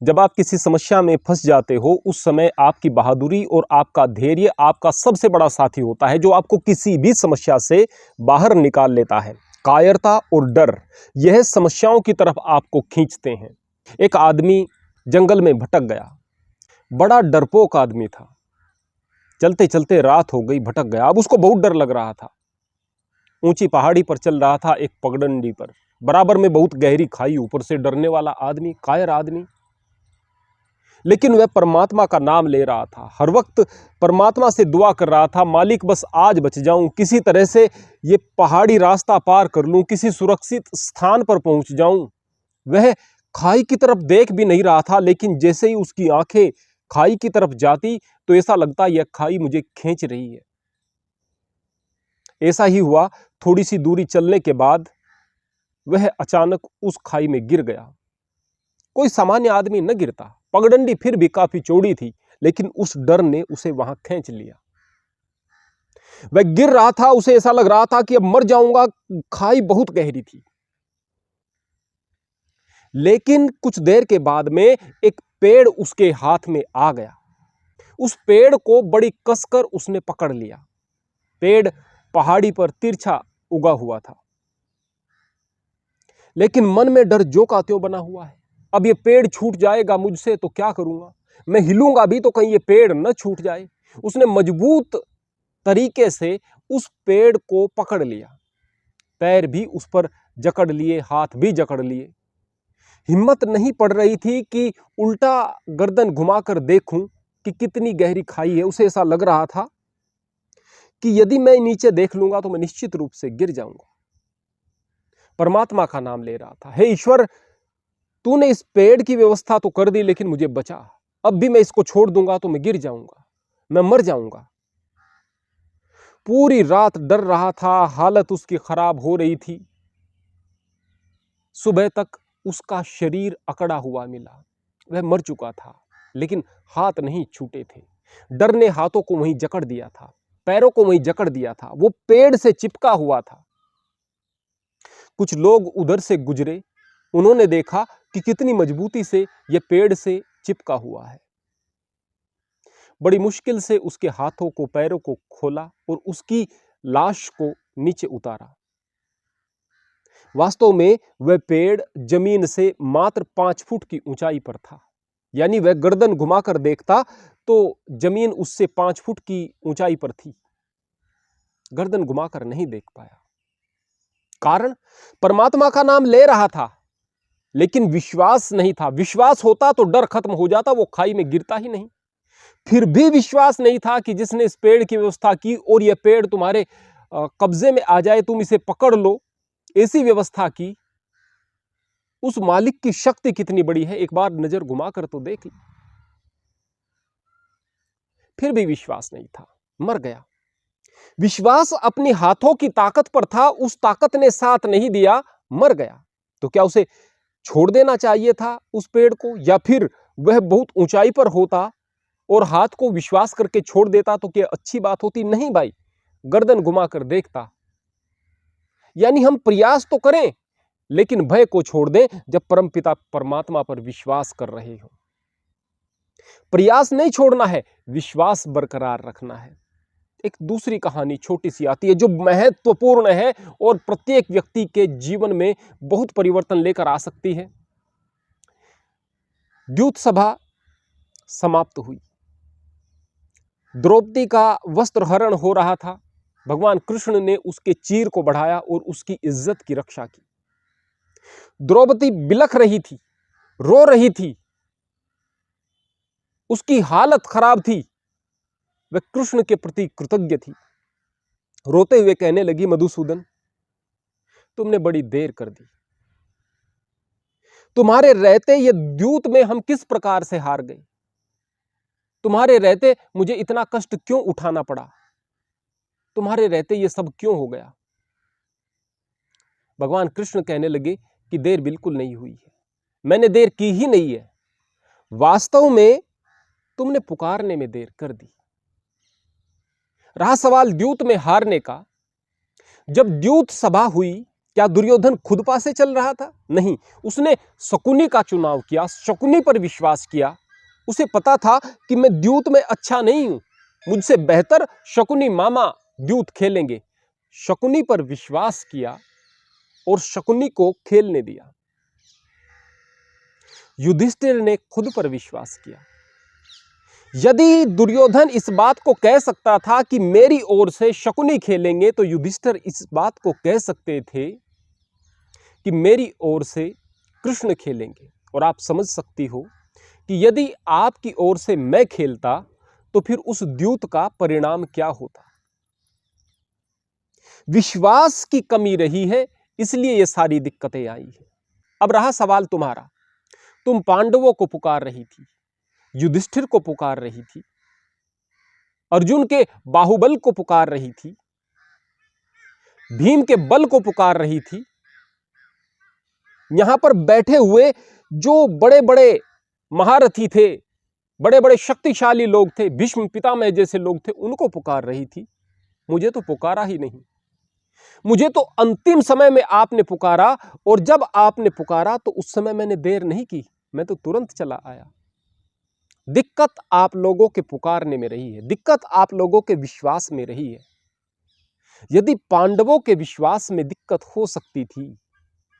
जब आप किसी समस्या में फंस जाते हो, उस समय आपकी बहादुरी और आपका धैर्य आपका सबसे बड़ा साथी होता है, जो आपको किसी भी समस्या से बाहर निकाल लेता है। कायरता और डर यह समस्याओं की तरफ आपको खींचते हैं। एक आदमी जंगल में भटक गया। बड़ा डरपोक आदमी था। चलते चलते रात हो गई, भटक गया। अब उसको बहुत डर लग रहा था। ऊंची पहाड़ी पर चल रहा था, एक पगडंडी पर, बराबर में बहुत गहरी खाई, ऊपर से डरने वाला आदमी, कायर आदमी। लेकिन वह परमात्मा का नाम ले रहा था, हर वक्त परमात्मा से दुआ कर रहा था, मालिक बस आज बच जाऊं, किसी तरह से ये पहाड़ी रास्ता पार कर लूं, किसी सुरक्षित स्थान पर पहुंच जाऊं। वह खाई की तरफ देख भी नहीं रहा था, लेकिन जैसे ही उसकी आंखें खाई की तरफ जाती तो ऐसा लगता यह खाई मुझे खींच रही है। ऐसा ही हुआ। थोड़ी सी दूरी चलने के बाद वह अचानक उस खाई में गिर गया। कोई सामान्य आदमी न गिरता। पगडंडी फिर भी काफी चौड़ी थी, लेकिन उस डर ने उसे वहां खींच लिया। वह गिर रहा था, उसे ऐसा लग रहा था कि अब मर जाऊंगा। खाई बहुत गहरी थी। लेकिन कुछ देर के बाद में एक पेड़ उसके हाथ में आ गया। उस पेड़ को बड़ी कसकर उसने पकड़ लिया। पेड़ पहाड़ी पर तिरछा उगा हुआ था, लेकिन मन में डर ज्यों का त्यों बना हुआ है। अब ये पेड़ छूट जाएगा मुझसे तो क्या करूंगा, मैं हिलूंगा भी तो कहीं ये पेड़ न छूट जाए। उसने मजबूत तरीके से उस पेड़ को पकड़ लिया। पैर भी उस पर जकड़ लिए, हाथ भी जकड़ लिए। हिम्मत नहीं पड़ रही थी कि उल्टा गर्दन घुमाकर देखूं कि कितनी गहरी खाई है। उसे ऐसा लग रहा था कि यदि मैं नीचे देख लूंगा तो मैं निश्चित रूप से गिर जाऊंगा। परमात्मा का नाम ले रहा था, हे ईश्वर, तूने इस पेड़ की व्यवस्था तो कर दी, लेकिन मुझे बचा। अब भी मैं इसको छोड़ दूंगा तो मैं गिर जाऊंगा, मैं मर जाऊंगा। पूरी रात डर रहा था, हालत उसकी खराब हो रही थी। सुबह तक उसका शरीर अकड़ा हुआ मिला। वह मर चुका था, लेकिन हाथ नहीं छूटे थे। डर ने हाथों को वहीं जकड़ दिया था, पैरों को वहीं जकड़ दिया था। वो पेड़ से चिपका हुआ था। कुछ लोग उधर से गुजरे। उन्होंने देखा कि कितनी मजबूती से यह पेड़ से चिपका हुआ है। बड़ी मुश्किल से उसके हाथों को, पैरों को खोला और उसकी लाश को नीचे उतारा। वास्तव में वह पेड़ जमीन से मात्र 5 फुट की ऊंचाई पर था। यानी वह गर्दन घुमाकर देखता तो जमीन उससे 5 फुट की ऊंचाई पर थी। गर्दन घुमाकर नहीं देख पाया। कारण, परमात्मा का नाम ले रहा था, लेकिन विश्वास नहीं था। विश्वास होता तो डर खत्म हो जाता, वो खाई में गिरता ही नहीं। फिर भी विश्वास नहीं था कि जिसने इस पेड़ की व्यवस्था की और यह पेड़ तुम्हारे कब्जे में आ जाए, तुम इसे पकड़ लो, ऐसी व्यवस्था की, उस मालिक की शक्ति कितनी बड़ी है, एक बार नजर घुमाकर तो देख ली। फिर भी विश्वास नहीं था, मर गया। विश्वास अपने हाथों की ताकत पर था, उस ताकत ने साथ नहीं दिया, मर गया। तो क्या उसे छोड़ देना चाहिए था उस पेड़ को, या फिर वह बहुत ऊंचाई पर होता और हाथ को विश्वास करके छोड़ देता तो क्या अच्छी बात होती? नहीं भाई, गर्दन घुमाकर देखता। यानी हम प्रयास तो करें, लेकिन भय को छोड़ दें जब परमपिता परमात्मा पर विश्वास कर रहे हो। प्रयास नहीं छोड़ना है, विश्वास बरकरार रखना है। एक दूसरी कहानी छोटी सी आती है जो महत्वपूर्ण है और प्रत्येक व्यक्ति के जीवन में बहुत परिवर्तन लेकर आ सकती है। द्यूत सभा समाप्त हुई। द्रौपदी का वस्त्र हरण हो रहा था। भगवान कृष्ण ने उसके चीर को बढ़ाया और उसकी इज्जत की रक्षा की। द्रौपदी बिलख रही थी, रो रही थी, उसकी हालत खराब थी। वह कृष्ण के प्रति कृतज्ञ थी। रोते हुए कहने लगी, मधुसूदन, तुमने बड़ी देर कर दी। तुम्हारे रहते ये द्यूत में हम किस प्रकार से हार गए। तुम्हारे रहते मुझे इतना कष्ट क्यों उठाना पड़ा। तुम्हारे रहते ये सब क्यों हो गया। भगवान कृष्ण कहने लगे कि देर बिल्कुल नहीं हुई है, मैंने देर की ही नहीं है। वास्तव में तुमने पुकारने में देर कर दी। रहा सवाल द्यूत में हारने का। जब द्यूत सभा हुई क्या दुर्योधन खुद पासे चल रहा था? नहीं, उसने शकुनी का चुनाव किया, शकुनी पर विश्वास किया। उसे पता था कि मैं द्यूत में अच्छा नहीं हूं, मुझसे बेहतर शकुनी मामा द्यूत खेलेंगे। शकुनी पर विश्वास किया और शकुनी को खेलने दिया। युधिष्ठिर ने खुद पर विश्वास किया। यदि दुर्योधन इस बात को कह सकता था कि मेरी ओर से शकुनी खेलेंगे, तो युधिष्ठिर इस बात को कह सकते थे कि मेरी ओर से कृष्ण खेलेंगे। और आप समझ सकती हो कि यदि आपकी ओर से मैं खेलता तो फिर उस द्यूत का परिणाम क्या होता। विश्वास की कमी रही है, इसलिए ये सारी दिक्कतें आई है। अब रहा सवाल तुम्हारा, तुम पांडवों को पुकार रही थी, युधिष्ठिर को पुकार रही थी, अर्जुन के बाहुबल को पुकार रही थी, भीम के बल को पुकार रही थी। यहां पर बैठे हुए जो बड़े बड़े महारथी थे, बड़े बड़े शक्तिशाली लोग थे, भीष्म पितामह जैसे लोग थे, उनको पुकार रही थी। मुझे तो पुकारा ही नहीं। मुझे तो अंतिम समय में आपने पुकारा, और जब आपने पुकारा तो उस समय मैंने देर नहीं की, मैं तो तुरंत चला आया। दिक्कत आप लोगों के पुकारने में रही है, दिक्कत आप लोगों के विश्वास में रही है। यदि पांडवों के विश्वास में दिक्कत हो सकती थी,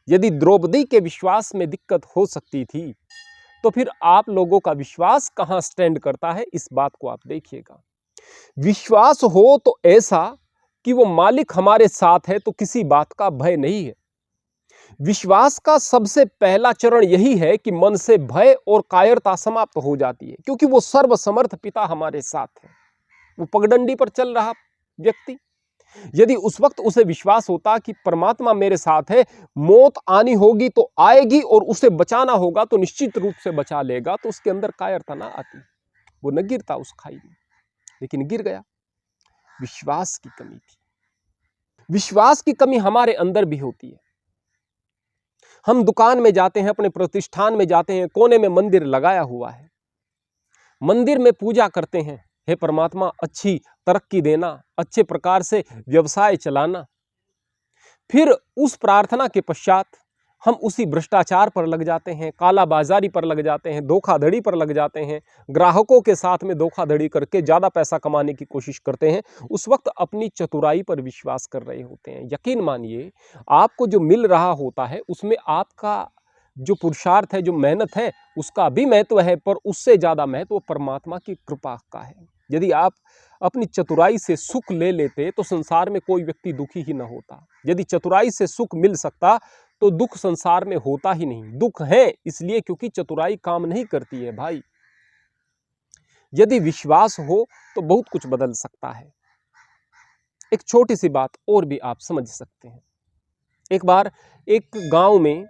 यदि द्रौपदी के विश्वास में दिक्कत हो सकती थी, तो फिर आप लोगों का विश्वास कहां स्टैंड करता है, इस बात को आप देखिएगा। विश्वास हो तो ऐसा कि वो मालिक हमारे साथ है, तो किसी बात का भय नहीं है। विश्वास का सबसे पहला चरण यही है कि मन से भय और कायरता समाप्त हो जाती है, क्योंकि वो सर्वसमर्थ पिता हमारे साथ है। वो पगडंडी पर चल रहा व्यक्ति, यदि उस वक्त उसे विश्वास होता कि परमात्मा मेरे साथ है, मौत आनी होगी तो आएगी और उसे बचाना होगा तो निश्चित रूप से बचा लेगा, तो उसके अंदर कायरता ना आती, वो न गिरता उस खाई में। लेकिन गिर गया, विश्वास की कमी थी। विश्वास की कमी हमारे अंदर भी होती है। हम दुकान में जाते हैं, अपने प्रतिष्ठान में जाते हैं, कोने में मंदिर लगाया हुआ है, मंदिर में पूजा करते हैं, हे परमात्मा अच्छी तरक्की देना, अच्छे प्रकार से व्यवसाय चलाना। फिर उस प्रार्थना के पश्चात हम उसी भ्रष्टाचार पर लग जाते हैं, कालाबाजारी पर लग जाते हैं, धोखाधड़ी पर लग जाते हैं, ग्राहकों के साथ में धोखाधड़ी करके ज़्यादा पैसा कमाने की कोशिश करते हैं। उस वक्त अपनी चतुराई पर विश्वास कर रहे होते हैं। यकीन मानिए, आपको जो मिल रहा होता है उसमें आपका जो पुरुषार्थ है, जो मेहनत है, उसका भी महत्व है, पर उससे ज़्यादा महत्व परमात्मा की कृपा का है। यदि आप अपनी चतुराई से सुख ले लेते तो संसार में कोई व्यक्ति दुखी ही न होता। यदि चतुराई से सुख मिल सकता तो दुख संसार में होता ही नहीं। दुख है इसलिए क्योंकि चतुराई काम नहीं करती है भाई। यदि विश्वास हो तो बहुत कुछ बदल सकता है। एक छोटी सी बात और भी आप समझ सकते हैं। एक बार एक गांव में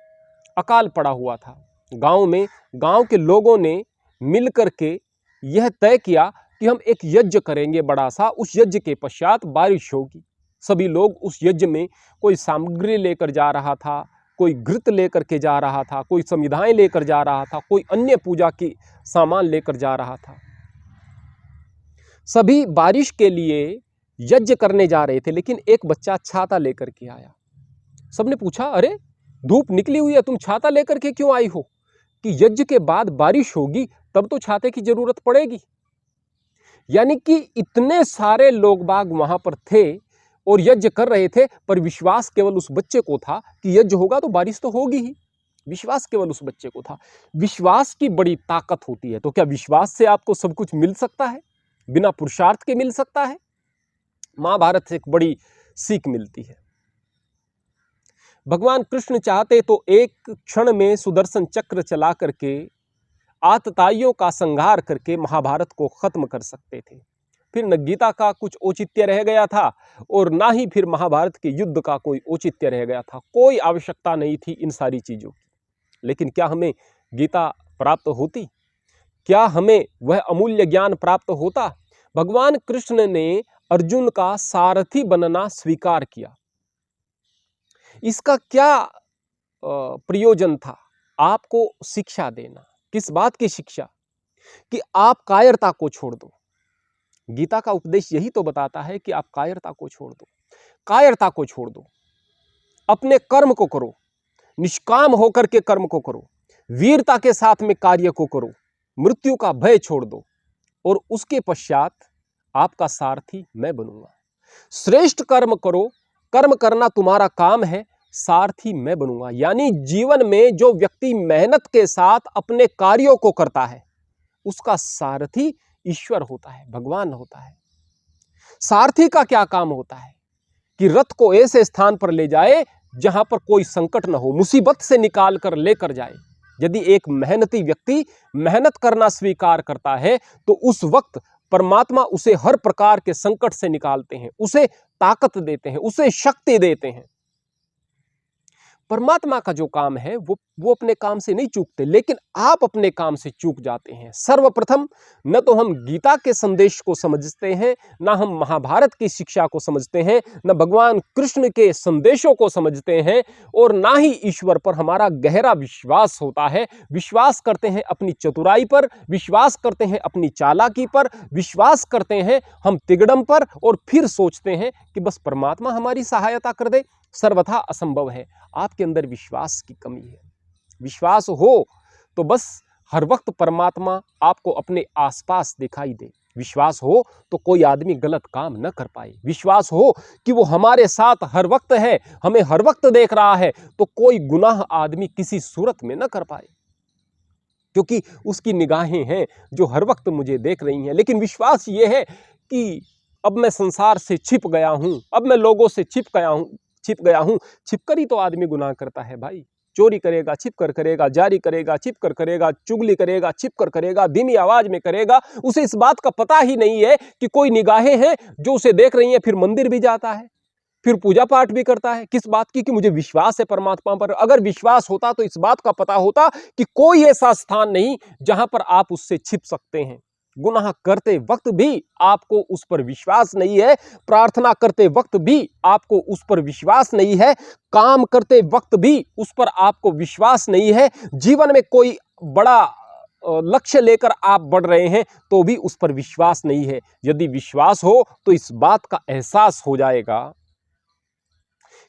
अकाल पड़ा हुआ था। गांव में गांव के लोगों ने मिलकर के यह तय किया कि हम एक यज्ञ करेंगे बड़ा सा, उस यज्ञ के पश्चात बारिश होगी। सभी लोग उस यज्ञ में कोई सामग्री लेकर जा रहा था, कोई घृत लेकर के जा रहा था, कोई समिधाएं लेकर जा रहा था, कोई अन्य पूजा की सामान लेकर जा रहा था। सभी बारिश के लिए यज्ञ करने जा रहे थे, लेकिन एक बच्चा छाता लेकर के आया। सबने पूछा, अरे धूप निकली हुई है, तुम छाता लेकर के क्यों आई हो? कि यज्ञ के बाद बारिश होगी तब तो छाते की जरूरत पड़ेगी। यानी कि इतने सारे लोग बाग वहां पर थे और यज्ञ कर रहे थे, पर विश्वास केवल उस बच्चे को था कि यज्ञ होगा तो बारिश तो होगी ही। विश्वास केवल उस बच्चे को था। विश्वास की बड़ी ताकत होती है। तो क्या विश्वास से आपको सब कुछ मिल सकता है? बिना पुरुषार्थ के मिल सकता है? महाभारत से एक बड़ी सीख मिलती है। भगवान कृष्ण चाहते तो एक क्षण में सुदर्शन चक्र चला करके आतताइयों का संहार करके महाभारत को खत्म कर सकते थे। फिर न गीता का कुछ औचित्य रह गया था और ना ही फिर महाभारत के युद्ध का कोई औचित्य रह गया था। कोई आवश्यकता नहीं थी इन सारी चीजों की। लेकिन क्या हमें गीता प्राप्त होती? क्या हमें वह अमूल्य ज्ञान प्राप्त होता? भगवान कृष्ण ने अर्जुन का सारथी बनना स्वीकार किया। इसका क्या प्रयोजन था? आपको शिक्षा देना। किस बात की शिक्षा? कि आप कायरता को छोड़ दो। गीता का उपदेश यही तो बताता है कि आप कायरता को छोड़ दो, कायरता को छोड़ दो। अपने कर्म को करो, निष्काम होकर के कर्म को करो, वीरता के साथ में कार्य को करो, मृत्यु का भय छोड़ दो और उसके पश्चात आपका सारथी मैं बनूंगा। श्रेष्ठ कर्म करो, कर्म करना तुम्हारा काम है, सारथी मैं बनूंगा। यानी जीवन में जो व्यक्ति मेहनत के साथ अपने कार्यों को करता है उसका सारथी ईश्वर होता है, भगवान होता है। सारथी का क्या काम होता है कि रथ को ऐसे स्थान पर ले जाए जहां पर कोई संकट न हो, मुसीबत से निकाल कर लेकर जाए। यदि एक मेहनती व्यक्ति मेहनत करना स्वीकार करता है तो उस वक्त परमात्मा उसे हर प्रकार के संकट से निकालते हैं, उसे ताकत देते हैं, उसे शक्ति देते हैं। परमात्मा का जो काम है वो अपने काम से नहीं चूकते, लेकिन आप अपने काम से चूक जाते हैं। सर्वप्रथम न तो हम गीता के संदेश को समझते हैं, न हम महाभारत की शिक्षा को समझते हैं, न भगवान कृष्ण के संदेशों को समझते हैं, और ना ही ईश्वर पर हमारा गहरा विश्वास होता है। विश्वास करते हैं अपनी चतुराई पर, विश्वास करते हैं अपनी चालाकी पर, विश्वास करते हैं हम तिगड़म पर, और फिर सोचते हैं कि बस परमात्मा हमारी सहायता कर दे। सर्वथा असंभव है। आपके अंदर विश्वास की कमी है। विश्वास हो तो बस हर वक्त परमात्मा आपको अपने आसपास दिखाई दे। विश्वास हो तो कोई आदमी गलत काम न कर पाए। विश्वास हो कि वो हमारे साथ हर वक्त है, हमें हर वक्त देख रहा है, तो कोई गुनाह आदमी किसी सूरत में न कर पाए, क्योंकि उसकी निगाहें हैं जो हर वक्त मुझे देख रही हैं। लेकिन विश्वास ये है कि अब मैं संसार से छिप गया हूं, अब मैं लोगों से छिप गया हूं। छिपकर ही तो आदमी गुनाह करता है भाई। चोरी करेगा छिप कर करेगा, जारी करेगा छिप कर करेगा, चुगली करेगा छिप कर करेगा, धीमी आवाज में करेगा। उसे इस बात का पता ही नहीं है कि कोई निगाहें हैं जो उसे देख रही हैं। फिर मंदिर भी जाता है, फिर पूजा पाठ भी करता है। किस बात की? कि मुझे विश्वास है परमात्मा पर। अगर विश्वास होता तो इस बात का पता होता कि कोई ऐसा स्थान नहीं जहां पर आप उससे छिप सकते हैं। गुनाह करते वक्त भी आपको उस पर विश्वास नहीं है, प्रार्थना करते वक्त भी आपको उस पर विश्वास नहीं है, काम करते वक्त भी उस पर आपको विश्वास नहीं है, जीवन में कोई बड़ा लक्ष्य लेकर आप बढ़ रहे हैं तो भी उस पर विश्वास नहीं है। यदि विश्वास हो तो इस बात का एहसास हो जाएगा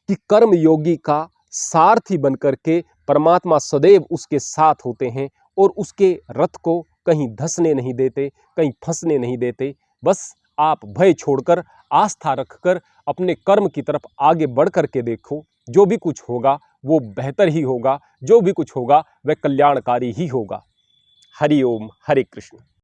कि कर्म योगी का सारथी बनकर के परमात्मा सदैव उसके साथ होते हैं और उसके रथ को कहीं धंसने नहीं देते, कहीं फंसने नहीं देते। बस आप भय छोड़कर, आस्था रखकर अपने कर्म की तरफ आगे बढ़ करके देखो। जो भी कुछ होगा वो बेहतर ही होगा, जो भी कुछ होगा वह कल्याणकारी ही होगा। हरि ओम, हरे कृष्ण।